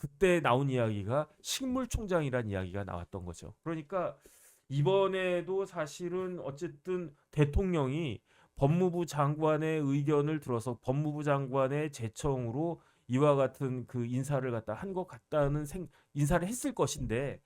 그때 나온 이야기가 식물총장이란 이야기가 나왔던 거죠. 그러니까 이번에도 사실은 어쨌든 대통령이 법무부 장관의 의견을 들어서 법무부 장관의 제청으로 이와 같은 그 인사를 갖다 한 것 같다는 인사를 했을 것인데,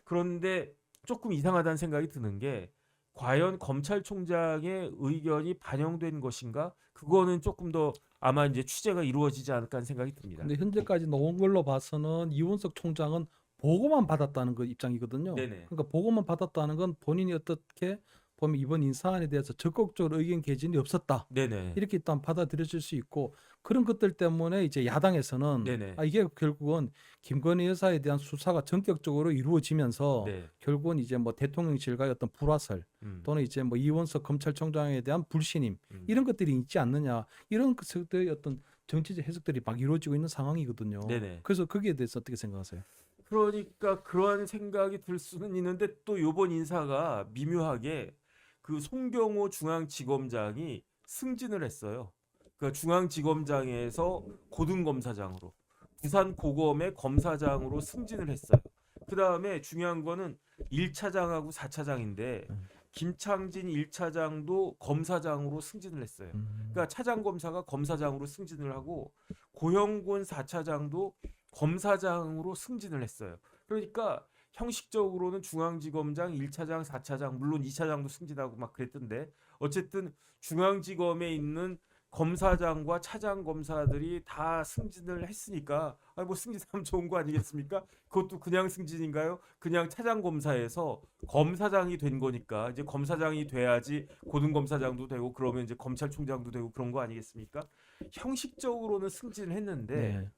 그런데 조금 이상하다는 생각이 드는 게 과연 검찰총장의 의견이 반영된 것인가? 그거는 조금 더 아마 이제 취재가 이루어지지 않을까 하는 생각이 듭니다. 근데 현재까지 나온 걸로 봐서는 이원석 총장은 보고만 받았다는 그 입장이거든요. 네네. 그러니까 보고만 받았다는 건 본인이 어떻게 보면 이번 인사안에 대해서 적극적으로 의견 개진이 없었다. 네네. 이렇게 일단 받아들여질 수 있고, 그런 것들 때문에 이제 야당에서는 네네. 이게 결국은 김건희 여사에 대한 수사가 전격적으로 이루어지면서 네. 결국은 이제 뭐 대통령실과의 어떤 불화설 음. 또는 이제 뭐 이원석 검찰총장에 대한 불신임 음. 이런 것들이 있지 않느냐, 이런 것들의 어떤 정치적 해석들이 막 이루어지고 있는 상황이거든요. 네네. 그래서 거기에 대해서 어떻게 생각하세요? 그러니까 그러한 생각이 들 수는 있는데 또 요번 인사가 미묘하게 그 송경호 중앙지검장이 승진을 했어요. 그러니까 중앙지검장에서 고등검사장으로, 부산고검의 검사장으로 승진을 했어요. 그 다음에 중요한 거는 1차장하고 4차장인데 음. 김창진 1차장도 검사장으로 승진을 했어요. 그러니까 차장검사가 검사장으로 승진을 하고 고형곤 4차장도 검사장으로 승진을 했어요. 그러니까 형식적으로는 중앙지검장 1차장, 4차장, 물론 2차장도 승진하고 막 그랬던데, 어쨌든 중앙지검에 있는 검사장과 차장 검사들이 다 승진을 했으니까 뭐 승진하면 좋은 거 아니겠습니까? 그것도 그냥 승진인가요? 그냥 차장 검사에서 검사장이 된 거니까 이제 검사장이 돼야지 고등검사장도 되고 그러면 이제 검찰총장도 되고 그런 거 아니겠습니까? 형식적으로는 승진을 했는데 네.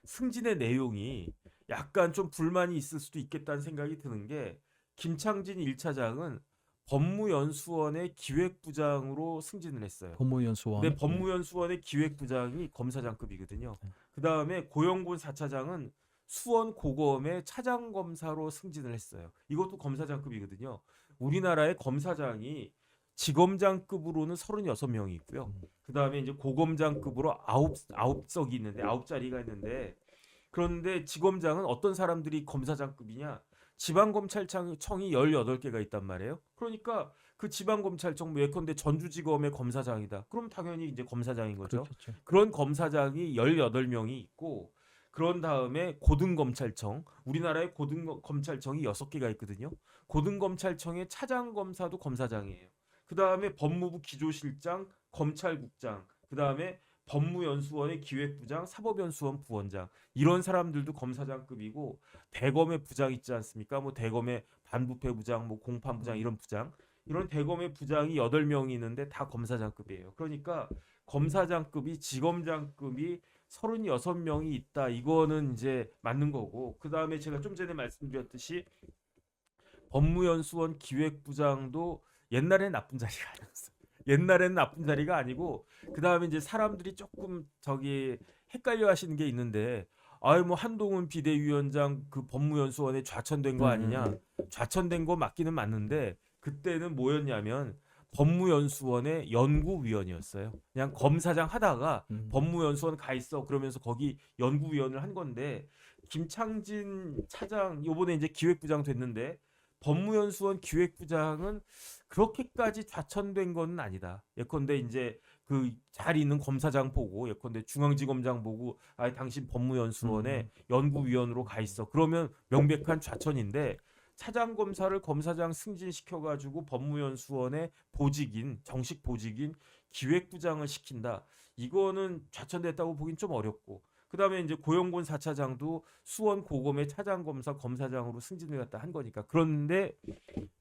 승진의 내용이 약간 좀 불만이 있을 수도 있겠다는 생각이 드는 게, 김창진 1차장은 법무연수원의 기획부장으로 승진을 했어요. 근데 법무연수원. 법무연수원의 기획부장이 검사장급이거든요. 그 다음에 고영곤 4차장은 수원고검의 차장검사로 승진을 했어요. 이것도 검사장급이거든요. 우리나라의 검사장이 지검장급으로는 36명이 있고요. 그 다음에 이제 고검장급으로 아홉 석이 있는데, 아홉 자리가 있는데, 그런데 지검장은 어떤 사람들이 검사장급이냐? 지방검찰청이 18개가 있단 말이에요. 그러니까 그 지방검찰청, 예컨대 전주지검의 검사장이다. 그럼 당연히 이제 검사장인 거죠. 그렇겠죠. 그런 검사장이 18명이 있고, 그런 다음에 고등검찰청, 우리나라의 고등검찰청이 6개가 있거든요. 고등검찰청의 차장검사도 검사장이에요. 그 다음에 법무부 기조실장, 검찰국장, 그 다음에 법무연수원의 기획부장, 사법연수원 부원장, 이런 사람들도 검사장급이고, 대검의 부장 있지 않습니까? 뭐 대검의 반부패 부장, 뭐 공판 부장, 이런 부장, 이런 대검의 부장이 8명이 있는데 다 검사장급이에요. 그러니까 검사장급이 지검장급이 36명이 있다. 이거는 이제 맞는 거고, 그 다음에 제가 좀 전에 말씀드렸듯이 법무연수원 기획부장도 옛날엔 나쁜 자리가 아니었어. 옛날에는 나쁜 자리가 아니고, 그 다음에 이제 사람들이 조금 저기 헷갈려 하시는 게 있는데, 아유 뭐 한동훈 비대위원장 그 법무연수원에 좌천된 거 아니냐? 좌천된 거 맞기는 맞는데, 그때는 뭐였냐면 법무연수원의 연구위원이었어요. 그냥 검사장 하다가 법무연수원 가 있어 그러면서 거기 연구위원을 한 건데, 김창진 차장 요번에 이제 기획부장 됐는데, 법무연수원 기획부장은 그렇게까지 좌천된 건 아니다. 예컨대 이제 그 잘 있는 검사장 보고, 예컨대 중앙지검장 보고, 당신 법무연수원에 연구위원으로 가 있어. 그러면 명백한 좌천인데, 차장검사를 검사장 승진시켜가지고 법무연수원의 보직인, 정식 보직인 기획부장을 시킨다. 이거는 좌천됐다고 보긴 좀 어렵고, 그 다음에 이제 고영곤 4차장도 수원 고검의 차장검사 검사장으로 승진을 갖다 한 거니까. 그런데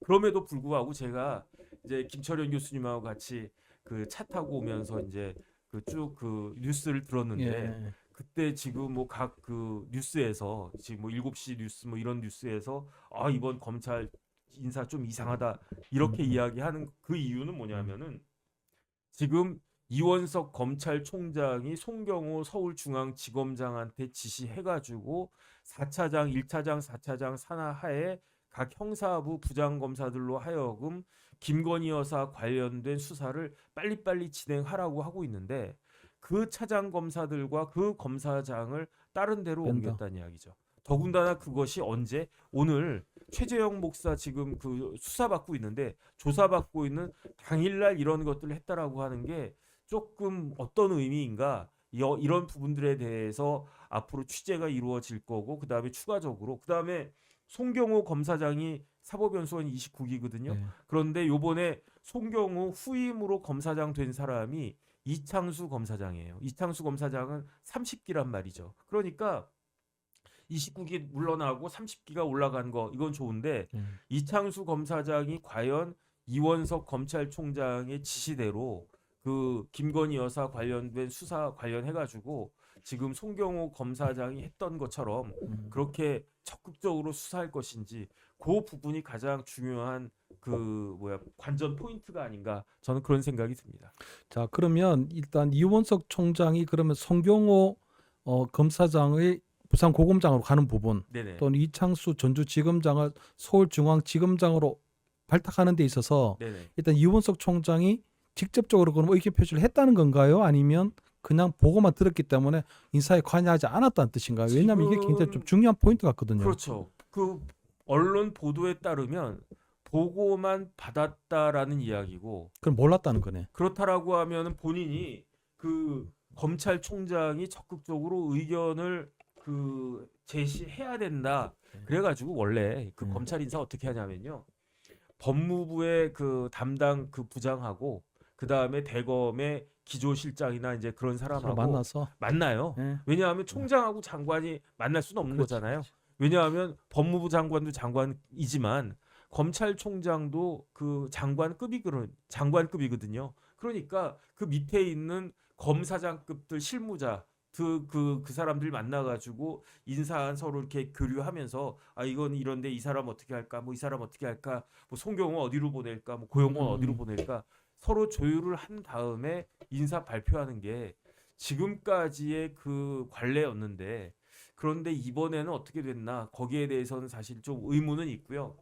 그럼에도 불구하고 제가 이제 김철현 교수님하고 같이 그 차 타고 오면서 이제 그 쭉 그 뉴스를 들었는데, 예. 그때 지금 뭐 각 그 뉴스에서 지금 뭐 7시 뉴스 뭐 이런 뉴스에서 이번 검찰 인사 좀 이상하다 이렇게 이야기하는 그 이유는 뭐냐면은, 지금 이원석 검찰총장이 송경호 서울중앙지검장한테 지시해가지고 4차장, 1차장, 4차장 산하하에 각 형사부 부장검사들로 하여금 김건희 여사 관련된 수사를 빨리빨리 진행하라고 하고 있는데, 그 차장 검사들과 그 검사장을 다른 데로 뺀다. 옮겼다는 이야기죠. 더군다나 그것이 언제 오늘 최재형 목사 지금 그 수사받고 있는데 조사받고 있는 당일날 이런 것들을 했다라고 하는 게 조금 어떤 의미인가 이런 부분들에 대해서 앞으로 취재가 이루어질 거고 그다음에 추가적으로 그다음에 송경호 검사장이 사법연수원 29기거든요. 네. 그런데 요번에 송경호 후임으로 검사장 된 사람이 이창수 검사장이에요. 이창수 검사장은 30기란 말이죠. 그러니까 29기 물러나고 30기가 올라간 거 이건 좋은데 이창수 검사장이 과연 이원석 검찰총장의 지시대로 그 김건희 여사 관련된 수사 관련해가지고 지금 송경호 검사장이 했던 것처럼 그렇게 적극적으로 수사할 것인지 그 부분이 가장 중요한 그 관전 포인트가 아닌가 저는 그런 생각이 듭니다. 자, 그러면 일단 이원석 총장이 그러면 송경호 검사장의 부산고검장으로 가는 부분 네네. 또는 이창수 전주지검장을 서울중앙지검장으로 발탁하는 데 있어서 네네. 일단 이원석 총장이 직접적으로 그럼 의견 표시를 했다는 건가요? 아니면 그냥 보고만 들었기 때문에 인사에 관여하지 않았다는 뜻인가요? 왜냐하면 이게 굉장히 좀 중요한 포인트 같거든요. 그렇죠. 그 언론 보도에 따르면 보고만 받았다라는 이야기고 그럼 몰랐다는 거네. 그렇다라고 하면은 본인이 그 검찰총장이 적극적으로 의견을 그 제시해야 된다. 그래가지고 원래 그 검찰 인사 어떻게 하냐면요. 법무부의 그 담당 그 부장하고 그 다음에 대검의 기조실장이나 이제 그런 서로 사람하고 만나서 만나요. 예. 왜냐하면 총장하고 장관이 만날 수는 없는 그렇지, 거잖아요. 그렇지. 왜냐하면 법무부 장관도 장관이지만 검찰총장도 그 장관급이거든요. 그러니까 그 밑에 있는 검사장급들 실무자 그 사람들 만나가지고 인사안 서로 이렇게 교류하면서 아 이건 이런데 이 사람 어떻게 할까 뭐 이 사람 어떻게 할까 뭐 송경호 어디로 보낼까 뭐 고영원 어디로 보낼까 서로 조율을 한 다음에 인사 발표하는 게 지금까지의 그 관례였는데 그런데 이번에는 어떻게 됐나 거기에 대해서는 사실 좀 의문은 있고요.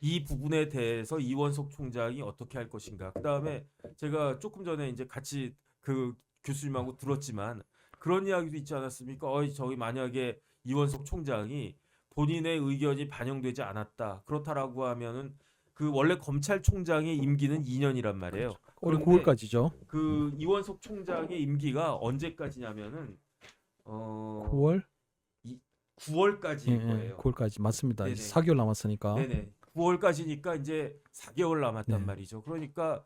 이 부분에 대해서 이원석 총장이 어떻게 할 것인가. 그다음에 제가 조금 전에 이제 같이 그 교수님하고 들었지만 그런 이야기도 있지 않았습니까? 저기 만약에 이원석 총장이 본인의 의견이 반영되지 않았다. 그렇다라고 하면은 그 원래 검찰총장의 임기는 2년이란 말이에요. 올해 그런데 9월까지죠. 그 이원석 총장의 임기가 언제까지냐면은 9월? 9월까지일 거예요. 9월까지 맞습니다. 네네. 4개월 남았으니까. 네네. 9월까지니까 이제 4개월 남았단 네. 말이죠. 그러니까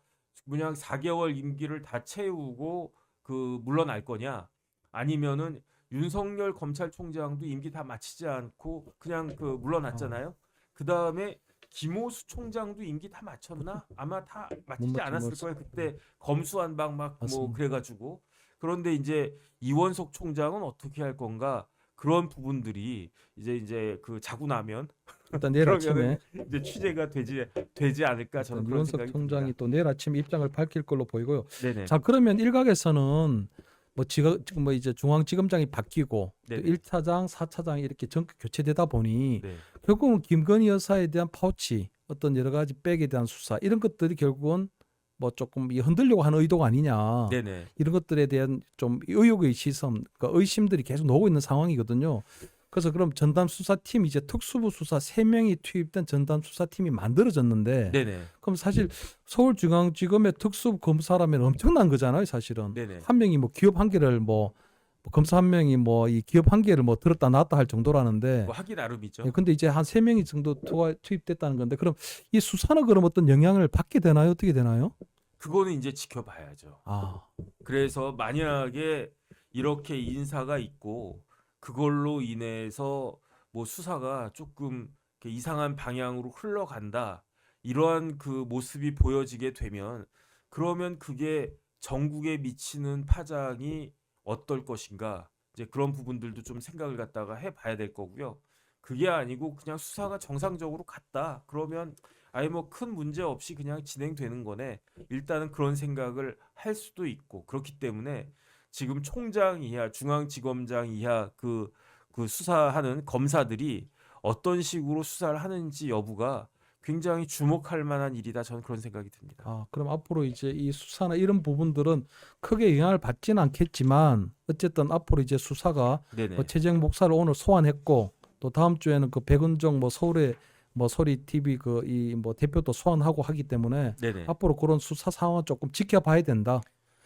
그냥 4개월 임기를 다 채우고 그 물러날 거냐? 아니면은 윤석열 검찰총장도 임기 다 마치지 않고 그냥 그 물러났잖아요. 그 다음에 김호수 총장도 임기 다 마쳤나? 아마 다 마치지 못 않았을 마친 거예요. 그때 검수완박 막 뭐 맞습니다. 그래가지고 그런데 이제 이원석 총장은 어떻게 할 건가? 그런 부분들이 이제 그 자고 나면 일단 내일 아침에 그러면은 이제 취재가 되지 않을까 저는 그런 이원석 생각이 총장이 듭니다. 또 내일 아침 입장을 밝힐 걸로 보이고요. 네네. 자, 그러면 일각에서는 뭐 지금 뭐 이제 중앙지검장이 바뀌고 또 네네. 1차장, 4차장이 이렇게 전격 교체되다 보니 네. 결국은 김건희 여사에 대한 파우치, 어떤 여러 가지 백에 대한 수사 이런 것들이 결국은 뭐 조금 흔들려고 하는 의도가 아니냐. 네네. 이런 것들에 대한 좀 의혹의 시선, 그러니까 의심들이 계속 나오고 있는 상황이거든요. 그래서 그럼 전담 수사팀 이제 특수부 수사 3명이 투입된 전담 수사팀이 만들어졌는데 네네. 그럼 사실 서울중앙지검의 특수부 검사라면 엄청난 거잖아요, 사실은. 네네. 한 명이 뭐 기업 한 개를 뭐 검사 한 명이 뭐 이 기업 한 개를 뭐 들었다 놨다 할 정도라는데 뭐 하기 나름이죠. 예, 근데 이제 한 3명이 정도 투입됐다는 건데 그럼 이 수사는 그럼 어떤 영향을 받게 되나요? 어떻게 되나요? 그거는 이제 지켜봐야죠. 아, 그래서 만약에 이렇게 인사가 있고 그걸로 인해서 뭐 수사가 조금 이렇게 이상한 방향으로 흘러간다. 이러한 그 모습이 보여지게 되면 그러면 그게 전국에 미치는 파장이 어떨 것인가. 이제 그런 부분들도 좀 생각을 갖다가 해봐야 될 거고요. 그게 아니고 그냥 수사가 정상적으로 갔다. 그러면 아예 뭐 큰 문제 없이 그냥 진행되는 거네. 일단은 그런 생각을 할 수도 있고 그렇기 때문에 지금 총장 이하, 중앙지검장 이하 그 수사하는 검사들이 어떤 식으로 수사를 하는지 여부가 굉장히 주목할 만한 일이다. 저는 그런 생각이 듭니다. 아, 그럼 앞으로 이제 이 수사나 이런 부분들은 크게 영향을 받지는 않겠지만 어쨌든 앞으로 이제 수사가 네네. 뭐 최재형 목사를 오늘 소환했고 또 다음 주에는 그 백은정 뭐 서울의 뭐 소리 TV 그 이 뭐 대표도 소환하고 하기 때문에 네네. 앞으로 그런 수사 상황을 조금 지켜봐야 된다.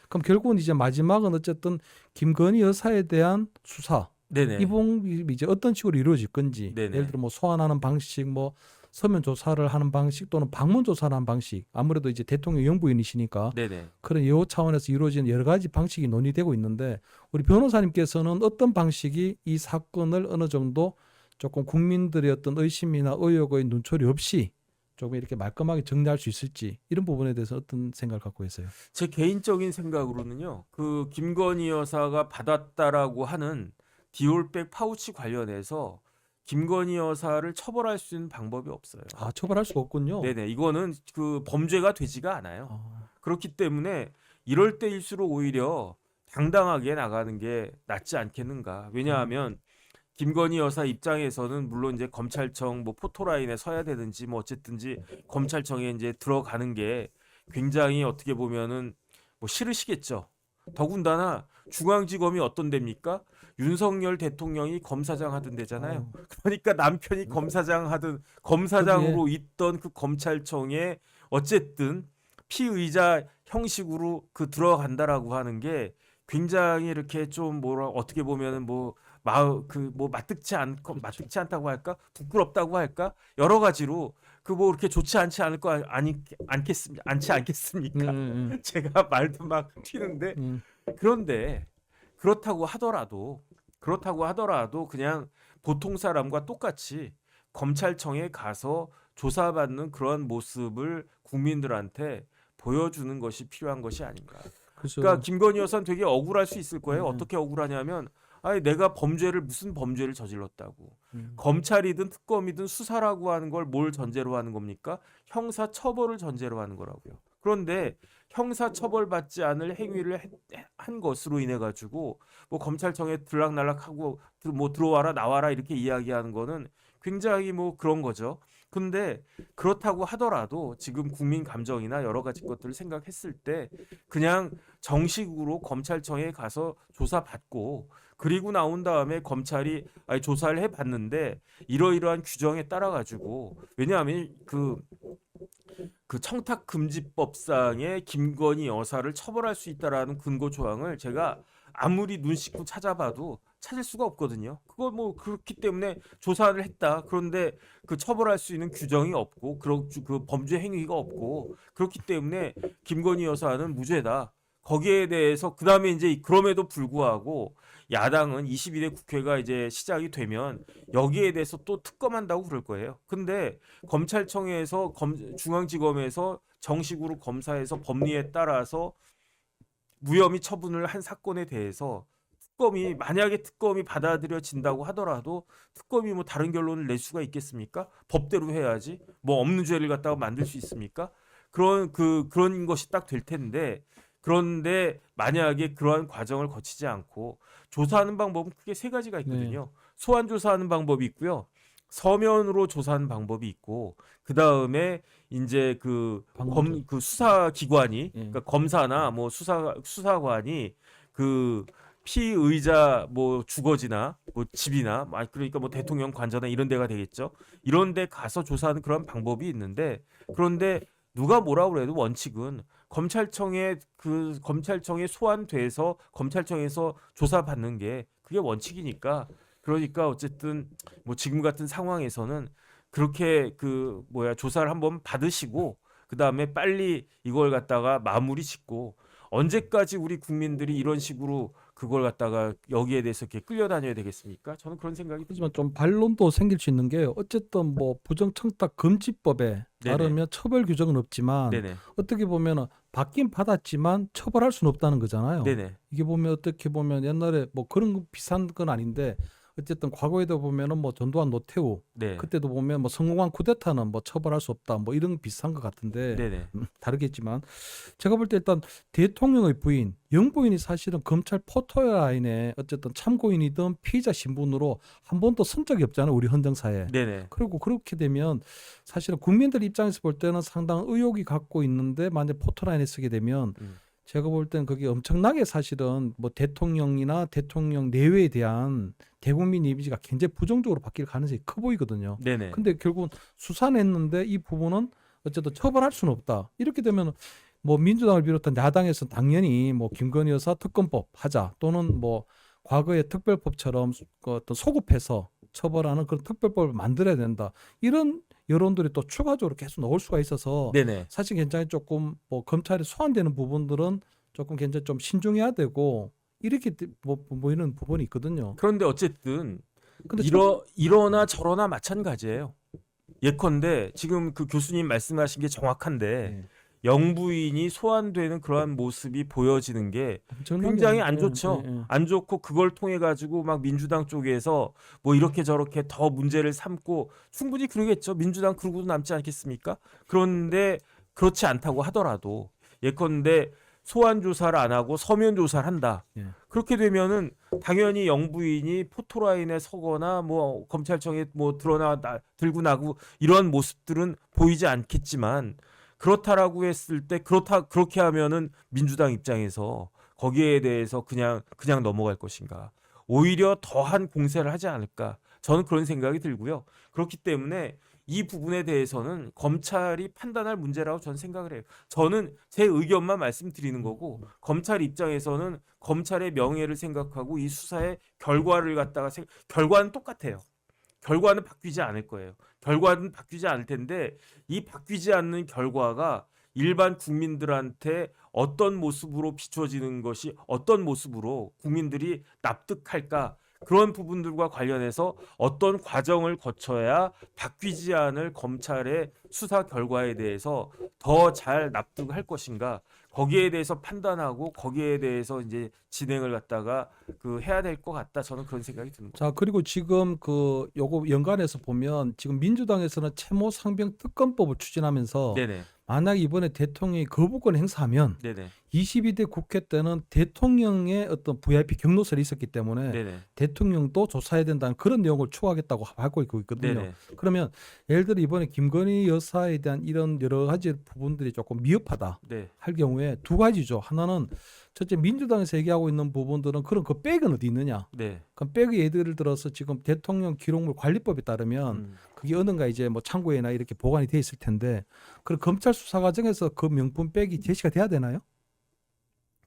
그럼 결국은 이제 마지막은 어쨌든 김건희 여사에 대한 수사 네네. 이 부분이 이제 어떤 식으로 이루어질 건지 네네. 예를 들어 뭐 소환하는 방식 뭐 서면 조사를 하는 방식 또는 방문 조사를 하는 방식 아무래도 이제 대통령 영부인이시니까 네네. 그런 여호 차원에서 이루어지는 여러 가지 방식이 논의되고 있는데 우리 변호사님께서는 어떤 방식이 이 사건을 어느 정도 조금 국민들의 어떤 의심이나 의혹의 눈초리 없이 조금 이렇게 말끔하게 정리할 수 있을지 이런 부분에 대해서 어떤 생각을 갖고 계세요? 제 개인적인 생각으로는요. 그 김건희 여사가 받았다라고 하는 디올백 파우치 관련해서 김건희 여사를 처벌할 수 있는 방법이 없어요. 아, 처벌할 수가 없군요. 네네. 이거는 그 범죄가 되지가 않아요. 아, 그렇기 때문에 이럴 때일수록 오히려 당당하게 나가는 게 낫지 않겠는가. 왜냐하면 김건희 여사 입장에서는 물론 이제 검찰청 뭐 포토라인에 서야 되든지 뭐 어쨌든지 검찰청에 이제 들어가는 게 굉장히 어떻게 보면은 뭐 싫으시겠죠. 더군다나 중앙지검이 어떤 데입니까? 윤석열 대통령이 검사장 하던 데잖아요. 그러니까 남편이 검사장으로 있던 그 검찰청에 어쨌든 피의자 형식으로 그 들어간다라고 하는 게 굉장히 이렇게 좀 뭐라 어떻게 보면은 뭐 마뜩지 않다고 할까 부끄럽다고 할까 여러 가지로 그 뭐 이렇게 좋지 않지 않을 거 않겠습니까? 제가 말도 막 튀는데 그런데 그렇다고 하더라도 그냥 보통 사람과 똑같이 검찰청에 가서 조사받는 그런 모습을 국민들한테 보여주는 것이 필요한 것이 아닌가. 그래서 그러니까 김건희 여사는 되게 억울할 수 있을 거예요. 음. 어떻게 억울하냐면 아니 내가 무슨 범죄를 저질렀다고. 음. 검찰이든 특검이든 수사라고 하는 걸 뭘 전제로 하는 겁니까? 형사 처벌을 전제로 하는 거라고요. 그런데 형사 처벌받지 않을 행위를 한 것으로 인해 가지고 뭐 검찰청에 들락날락하고 뭐 들어와라 나와라 이렇게 이야기하는 거는 굉장히 뭐 그런 거죠. 근데 그렇다고 하더라도 지금 국민 감정이나 여러 가지 것들을 생각했을 때 그냥 정식으로 검찰청에 가서 조사받고 그리고 나온 다음에 검찰이 조사를 해봤는데 이러이러한 규정에 따라 가지고 왜냐하면 그 청탁금지법상에 김건희 여사를 처벌할 수 있다라는 근거 조항을 제가 아무리 눈 씻고 찾아봐도 찾을 수가 없거든요. 그거 뭐 그렇기 때문에 조사를 했다. 그런데 그 처벌할 수 있는 규정이 없고 그 범죄 행위가 없고 그렇기 때문에 김건희 여사는 무죄다. 거기에 대해서 그다음에 이제 그럼에도 불구하고 야당은 22대 국회가 이제 시작이 되면 여기에 대해서 또 특검한다고 그럴 거예요. 근데 검찰청에서 중앙지검에서 정식으로 검사해서 법리에 따라서 무혐의 처분을 한 사건에 대해서 만약에 특검이 받아들여진다고 하더라도 특검이 뭐 다른 결론을 낼 수가 있겠습니까? 법대로 해야지. 뭐 없는 죄를 갖다가 만들 수 있습니까? 그런 것이 딱 될 텐데 그런데 만약에 그러한 과정을 거치지 않고 조사하는 방법은 크게 세 가지가 있거든요. 소환 조사하는 방법이 있고요. 서면으로 조사하는 방법이 있고 그다음에 이제 그 수사 기관이 그러니까 검사나 뭐 수사관이 그 피의자 뭐 주거지나 뭐 집이나 그러니까 뭐 대통령 관저나 이런 데가 되겠죠. 이런 데 가서 조사하는 그런 방법이 있는데 그런데 누가 뭐라고 그래도 원칙은 검찰청에 소환돼서 검찰청에서 조사받는 게 그게 원칙이니까 그러니까 어쨌든 뭐 지금 같은 상황에서는 그렇게 조사를 한번 받으시고 그다음에 빨리 이걸 갖다가 마무리 짓고 언제까지 우리 국민들이 이런 식으로 그걸 갖다가 여기에 대해서 이렇게 끌려다녀야 되겠습니까? 저는 그런 생각이 듭니다. 하지만 좀 반론도 생길 수 있는 게 어쨌든 뭐 부정청탁 금지법에 따르면 처벌 규정은 없지만 네네. 어떻게 보면 받긴 받았지만 처벌할 수는 없다는 거잖아요. 네네. 이게 보면 어떻게 보면 옛날에 뭐 그런 거 비슷한 건 아닌데 어쨌든 과거에도 보면은 뭐 전두환 노태우 네. 그때도 보면 뭐 성공한 쿠데타는 뭐 처벌할 수 없다 뭐 이런 비슷한 것 같은데 네네. 다르겠지만 제가 볼 때 일단 대통령의 부인 영부인이 사실은 검찰 포토라인에 어쨌든 참고인이든 피의자 신분으로 한 번도 선 적이 없잖아요 우리 헌정사에. 네네. 그리고 그렇게 되면 사실은 국민들 입장에서 볼 때는 상당한 의혹이 갖고 있는데 만약 포토라인에 쓰게 되면 제가 볼 때는 그게 엄청나게 사실은 뭐 대통령이나 대통령 내외에 대한 대국민 이미지가 굉장히 부정적으로 바뀔 가능성이 커 보이거든요. 네네. 근데 결국은 수사는 했는데 이 부분은 어쨌든 처벌할 수는 없다. 이렇게 되면 뭐 민주당을 비롯한 야당에서는 당연히 뭐 김건희 여사 특검법 하자 또는 뭐 과거의 특별법처럼 그 어떤 소급해서 처벌하는 그런 특별법을 만들어야 된다. 이런 여론들이 또 추가적으로 계속 나올 수가 있어서 네네. 사실 굉장히 조금 뭐 검찰에 소환되는 부분들은 조금 굉장히 좀 신중해야 되고 이렇게 뭐 이런 부분이 있거든요. 그런데 어쨌든 근데 이러나 저러나 마찬가지예요. 예컨대 지금 그 교수님 말씀하신 게 정확한데 네. 영부인이 소환되는 그러한 모습이 보여지는 게 엄청나게 굉장히 안 예, 좋죠. 예, 예. 안 좋고 그걸 통해 가지고 막 민주당 쪽에서 뭐 이렇게 저렇게 더 문제를 삼고 충분히 그러겠죠. 민주당 그러고도 남지 않겠습니까? 그런데 그렇지 않다고 하더라도 예컨대 소환 조사를 안 하고 서면 조사를 한다. 예. 그렇게 되면은 당연히 영부인이 포토라인에 서거나 뭐 검찰청에 뭐 들고 나고 이런 모습들은 보이지 않겠지만 그렇다라고 했을 때 그렇게 하면은 민주당 입장에서 거기에 대해서 그냥 넘어갈 것인가 오히려 더한 공세를 하지 않을까 저는 그런 생각이 들고요. 그렇기 때문에 이 부분에 대해서는 검찰이 판단할 문제라고 저는 생각을 해요. 저는 제 의견만 말씀드리는 거고 검찰 입장에서는 검찰의 명예를 생각하고 이 수사의 결과를 갖다가 결과는 똑같아요. 결과는 바뀌지 않을 거예요. 결과는 바뀌지 않을 텐데 이 바뀌지 않는 결과가 일반 국민들한테 어떤 모습으로 비춰지는 것이 어떤 모습으로 국민들이 납득할까 그런 부분들과 관련해서 어떤 과정을 거쳐야 바뀌지 않을 검찰의 수사 결과에 대해서 더 잘 납득할 것인가 거기에 대해서 판단하고 거기에 대해서 이제 진행을 갖다가 해야 될 것 같다 저는 그런 생각이 드는 거예요. 자, 그리고 지금 그 요거 연관해서 보면 지금 민주당에서는 채모 상병 특검법을 추진하면서 네네. 만약 이번에 대통령이 거부권 행사하면 네네. 22대 국회 때는 대통령의 어떤 VIP 경로설이 있었기 때문에 네네. 대통령도 조사해야 된다는 그런 내용을 추구하겠다고 하고 있거든요. 네네. 그러면 예를 들어 이번에 김건희 여사에 대한 이런 여러 가지 부분들이 조금 미흡하다 네. 할 경우에 두 가지죠. 하나는 첫째 민주당에서 얘기하고 있는 부분들은 그런 그 백은 어디 있느냐. 네. 그럼 백이 예를 들어서 지금 대통령 기록물 관리법에 따르면 그게 어딘가 이제 뭐 창고에나 이렇게 보관이 돼 있을 텐데 그럼 검찰 수사 과정에서 그 명품 백이 제시가 돼야 되나요?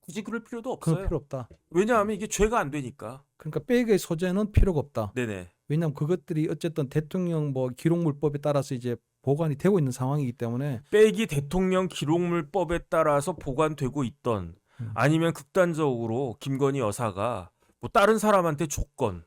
굳이 그럴 필요도 그건 없어요. 필요 없다. 왜냐하면 이게 죄가 안 되니까. 그러니까 백의 소재는 필요가 없다. 네네. 왜냐하면 그것들이 어쨌든 대통령 뭐 기록물법에 따라서 이제 보관이 되고 있는 상황이기 때문에 백이 대통령 기록물법에 따라서 보관되고 있던 아니면 극단적으로 김건희 여사가 뭐 다른 사람한테 줬건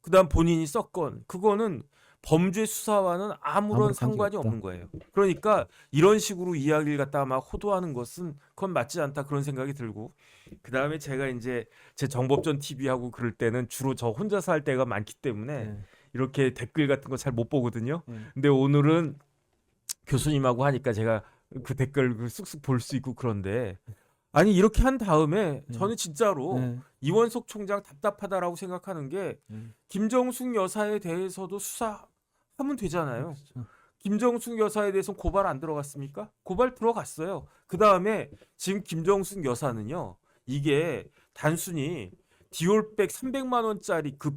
그다음 본인이 썼건 그거는 범죄 수사와는 아무런 아무런 상관이 관계가 없다. 없는 거예요. 그러니까 이런 식으로 이야기를 갖다가 막 호도하는 것은 그건 맞지 않다 그런 생각이 들고 그다음에 제가 이제 제 정법전 TV하고 그럴 때는 주로 저 혼자서 할 때가 많기 때문에 네. 이렇게 댓글 같은 거 잘 못 보거든요. 네. 근데 오늘은 교수님하고 하니까 제가 그 댓글 쑥쑥 볼 수 있고 그런데 아니 이렇게 한 다음에 저는 진짜로 네. 이원석 총장 답답하다라고 생각하는 게 김정숙 여사에 대해서도 수사하면 되잖아요. 그렇죠. 김정숙 여사에 대해서 고발 안 들어갔습니까? 고발 들어갔어요. 그 다음에 지금 김정숙 여사는요. 이게 단순히 디올백 300만 원짜리 그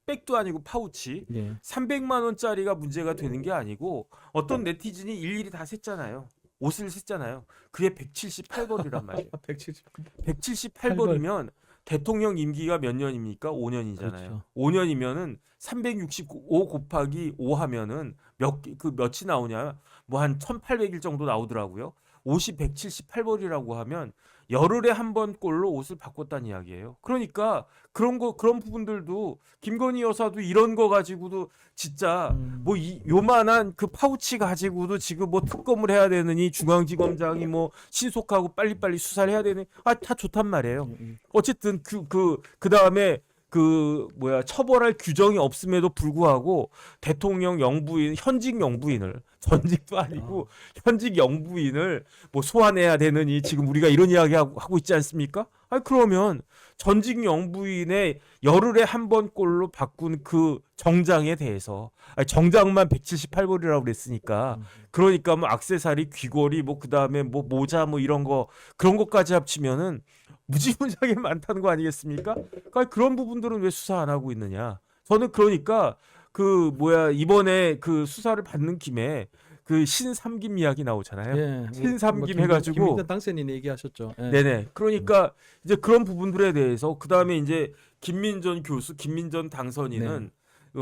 백도 아니고 파우치 예. 300만 원짜리가 문제가 되는 게 아니고 어떤 네티즌이 일일이 다 셌잖아요. 옷을 셌잖아요. 그게 178벌이란 말이에요. 170. 178벌이면 대통령 임기가 몇 년입니까? 5년이잖아요. 그렇죠. 5년이면은 365 곱하기 5 하면은 몇이 나오냐? 뭐 한 1800일 정도 나오더라고요. 옷이 178벌이라고 하면 열흘에 한 번 꼴로 옷을 바꿨다는 이야기예요. 그러니까 그런 부분들도 김건희 여사도 이런 거 가지고도 진짜 뭐 요만한 그 파우치 가지고도 지금 뭐 특검을 해야 되느니 중앙지검장이 뭐 신속하고 빨리빨리 수사를 해야 되는 다 좋단 말이에요. 어쨌든 그 다음에 그 뭐야 처벌할 규정이 없음에도 불구하고 대통령 영부인 현직 영부인을 전직도 아니고 현직 영부인을 뭐 소환해야 되느니 지금 우리가 이런 이야기 하고 있지 않습니까? 아니 그러면 전직 영부인의 열흘에 한 번꼴로 바꾼 그 정장에 대해서 아니, 정장만 178불이라고 그랬으니까 그러니까 뭐 액세서리 귀걸이 뭐 그다음에 뭐 모자 뭐 이런 거 그런 것까지 합치면은 무지무지하게 많다는 거 아니겠습니까? 그러니까 그런 부분들은 왜 수사 안 하고 있느냐? 저는 그러니까 그 뭐야 이번에 그 수사를 받는 김에 그 신삼김 이야기 나오잖아요. 예, 신삼김 해가지고 김민전 당선인 얘기하셨죠. 예. 네네. 그러니까 이제 그런 부분들에 대해서 그 다음에 이제 김민전 교수, 김민전 당선인은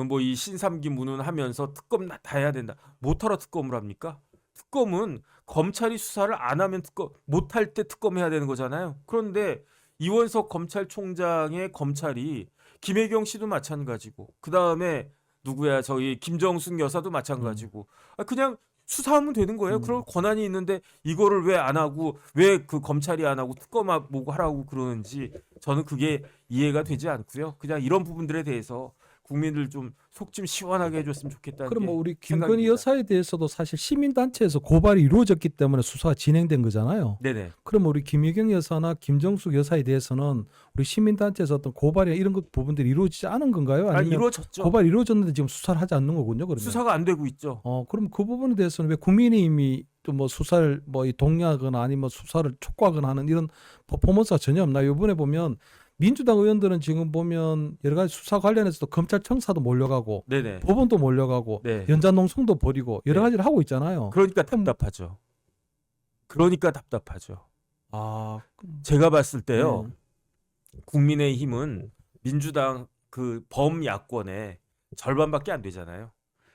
뭐 이 신삼김 문운하면서 특검 다 해야 된다. 못하러 특검을 합니까? 특검은 검찰이 수사를 안 하면 특검 못할 때 특검해야 되는 거잖아요. 그런데 이원석 검찰총장의 검찰이 김혜경 씨도 마찬가지고 그 다음에 누구야 저기 김정숙 여사도 마찬가지고 그냥 수사하면 되는 거예요. 그럴 권한이 있는데 이거를 왜 안 하고 왜 그 검찰이 안 하고 특검 보고 하라고 그러는지 저는 그게 이해가 되지 않고요. 그냥 이런 부분들에 대해서 국민들 좀 속 좀 시원하게 해줬으면 좋겠다는 그럼 게 뭐 우리 생각입니다. 김건희 여사에 대해서도 사실 시민단체에서 고발이 이루어졌기 때문에 수사가 진행된 거잖아요. 네네. 그럼 우리 김혜경 여사나 김정숙 여사에 대해서는 우리 시민단체에서 어떤 고발이나 이런 것 부분들이 이루어지지 않은 건가요? 아니 아니면 이루어졌죠. 고발이 이루어졌는데 지금 수사를 하지 않는 거군요. 그러면. 수사가 안 되고 있죠. 그럼 그 부분에 대해서는 왜 국민의힘이 또 뭐 수사를 뭐 동의하거나 아니면 수사를 촉구하거나 하는 이런 퍼포먼스가 전혀 없나요? 이번에 보면 민주당 의원들은 지금 보면 여러 가지 수사 관련해서도 검찰청사도 몰려가고 네네. 법원도 몰려가고 네. 연장농성도 벌이고 여러 네. 가지를 하고 있잖아요. 그러니까 답답하죠. 그러니까 답답하죠. 아, 제가 봤을 때요. 네. 국민의힘은 민주당 그 범야권의 절반밖에 안 되잖아요.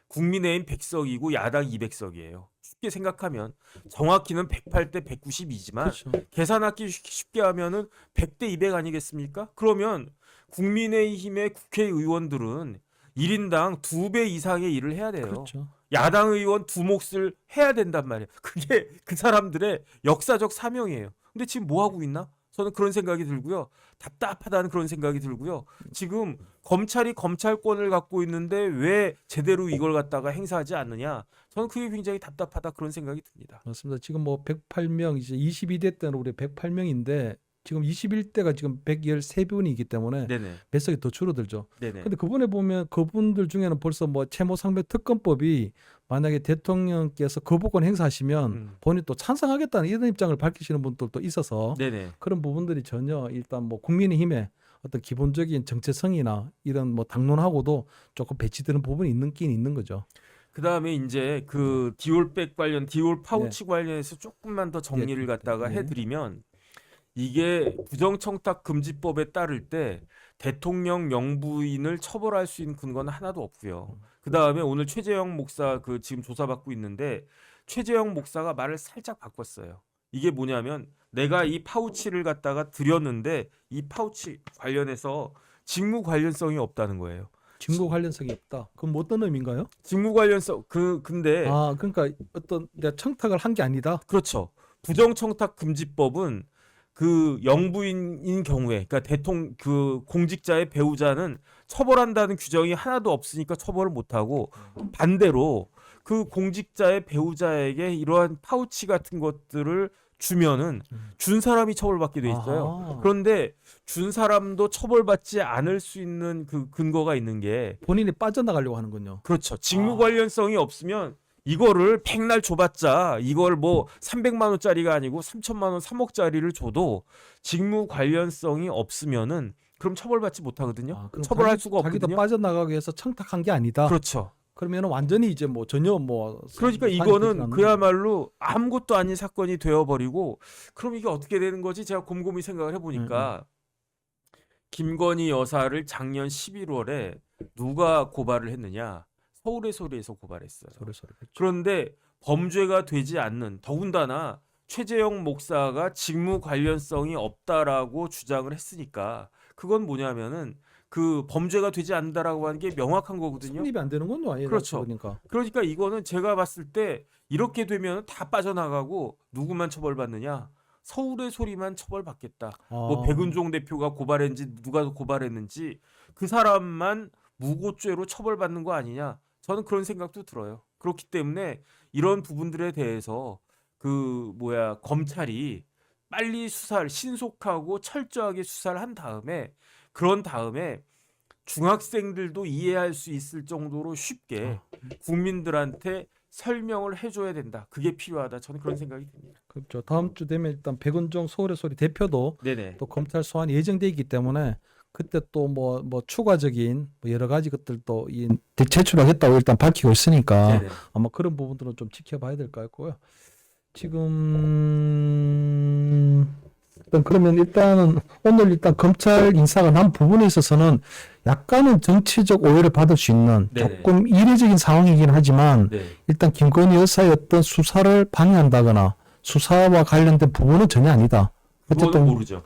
국민의힘 100석이고 야당 200석이에요. 쉽게 생각하면 정확히는 108대 192지만 그렇죠. 계산하기 쉽게 하면은 100대 200 아니겠습니까? 그러면 국민의힘의 국회의원들은 1인당 2배 이상의 일을 해야 돼요. 그렇죠. 야당 의원 두 몫을 해야 된단 말이에요. 그게 그 사람들의 역사적 사명이에요. 근데 지금 뭐 하고 있나? 저는 그런 생각이 들고요. 답답하다는 그런 생각이 들고요. 지금 검찰이 검찰권을 갖고 있는데 왜 제대로 이걸 갖다가 행사하지 않느냐? 저는 그게 굉장히 답답하다 그런 생각이 듭니다. 맞습니다. 지금 뭐 108명 이제 22대 때는 우리 108명인데 지금 21대가 지금 113분이기 때문에 네네. 몇 석이 더 줄어들죠. 네네. 근데 그번에 보면 그분들 중에는 벌써 뭐 채모상배 특검법이 만약에 대통령께서 거부권 행사하시면 본인 또 찬성하겠다는 이런 입장을 밝히시는 분들도 있어서 네네. 그런 부분들이 전혀 일단 뭐 국민의힘의 어떤 기본적인 정체성이나 이런 뭐 당론하고도 조금 배치되는 부분이 있긴 있는 거죠. 그 다음에 이제 그 디올백 관련 디올 파우치 관련해서 조금만 더 정리를 갖다가 네. 해드리면 이게 부정청탁 금지법에 따를 때 대통령 영부인을 처벌할 수 있는 근거는 하나도 없고요. 그 다음에 오늘 최재형 목사 그 지금 조사받고 있는데 최재형 목사가 말을 살짝 바꿨어요. 이게 뭐냐면 내가 이 파우치를 갖다가 드렸는데 이 파우치 관련해서 직무 관련성이 없다는 거예요. 직무 관련성이 없다. 그럼 뭐 어떤 의미인가요? 직무 관련성 근데 그러니까 어떤 내가 청탁을 한 게 아니다. 그렇죠. 부정청탁 금지법은 그 영부인인 경우에 그러니까 대통령 그 공직자의 배우자는 처벌한다는 규정이 하나도 없으니까 처벌을 못 하고 반대로 그 공직자의 배우자에게 이러한 파우치 같은 것들을 주면은 준 사람이 처벌받게 돼 있어요. 아하. 그런데 준 사람도 처벌받지 않을 수 있는 그 근거가 있는 게 본인이 빠져나가려고 하는군요. 그렇죠. 직무 관련성이 없으면 이거를 백날 줘봤자 이걸 뭐 300만 원짜리가 아니고 3천만 원, 3억짜리를 줘도 직무 관련성이 없으면은 그럼 처벌받지 못하거든요. 그럼 처벌할 수가 자기도 없거든요. 빠져나가기 위해서 청탁한 게 아니다. 그렇죠. 그러면 완전히 이제 뭐 전혀 뭐 그러니까 사안이 되지 이거는 않는 그야말로 아무것도 아닌 사건이 되어버리고 그럼 이게 어떻게 되는 거지? 제가 곰곰이 생각을 해보니까 김건희 여사를 작년 11월에 누가 고발을 했느냐? 서울의 소리에서 고발했어요. 소리. 그런데 범죄가 되지 않는 더군다나 최재형 목사가 직무 관련성이 없다라고 주장을 했으니까 그건 뭐냐면은 그 범죄가 되지 않는다라고 하는 게 명확한 거거든요. 성립이 안 되는군요. 아예 그렇죠. 그러니까 이거는 제가 봤을 때 이렇게 되면 다 빠져나가고 누구만 처벌받느냐? 서울의 소리만 처벌받겠다. 뭐 백은종 대표가 고발했는지 누가 고발했는지 그 사람만 무고죄로 처벌받는 거 아니냐? 저는 그런 생각도 들어요. 그렇기 때문에 이런 부분들에 대해서 검찰이 빨리 수사를 신속하고 철저하게 수사를 한 다음에 그런 다음에 중학생들도 이해할 수 있을 정도로 쉽게 국민들한테 설명을 해줘야 된다. 그게 필요하다. 저는 그런 생각이 듭니다. 그렇죠. 다음 주 되면 일단 백은종 서울의 소리 대표도 네네. 또 검찰 소환이 예정돼 있기 때문에 그때 또 뭐 추가적인 뭐 여러 가지 것들도 제출하겠다고 일단 밝히고 있으니까 네네. 아마 그런 부분들은 좀 지켜봐야 될 것 같고요. 지금 그러면 일단은 오늘 일단 검찰 인사가 난 부분에 있어서는 약간은 정치적 오해를 받을 수 있는 네네. 조금 이례적인 상황이긴 하지만 네. 일단 김건희 여사의 어떤 수사를 방해한다거나 수사와 관련된 부분은 전혀 아니다. 그거는 어쨌든 모르죠.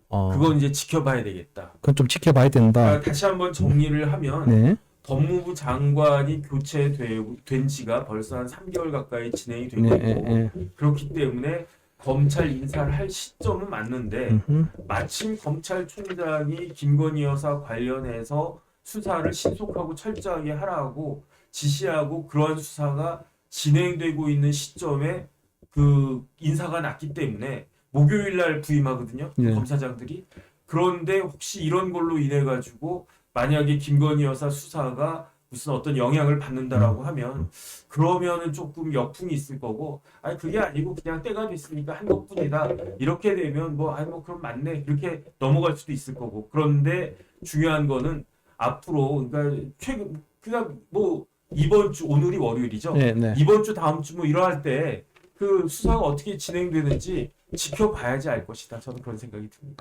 그건 이제 지켜봐야 되겠다. 그건 좀 지켜봐야 된다. 그러니까 다시 한번 정리를 하면 네. 법무부 장관이 교체된 지가 벌써 한 3개월 가까이 진행이 되고 네, 있고 네, 그렇기 때문에 검찰 인사를 할 시점은 맞는데 마침 검찰총장이 김건희 여사 관련해서 수사를 신속하고 철저하게 하라고 지시하고 그러한 수사가 진행되고 있는 시점에 그 인사가 났기 때문에 목요일 날 부임하거든요. 네. 검사장들이. 그런데 혹시 이런 걸로 인해 가지고 만약에 김건희 여사 수사가 무슨 어떤 영향을 받는다라고 하면 그러면은 조금 역풍이 있을 거고 아니 그게 아니고 그냥 때가 됐으니까 한 것뿐이다 이렇게 되면 그럼 맞네 이렇게 넘어갈 수도 있을 거고 그런데 중요한 거는 앞으로 그러니까 그냥 이번 주 오늘이 월요일이죠. 네, 네. 이번 주 다음 주 이러할 때 그 수사가 어떻게 진행되는지 지켜봐야지 알 것이다. 저는 그런 생각이 듭니다.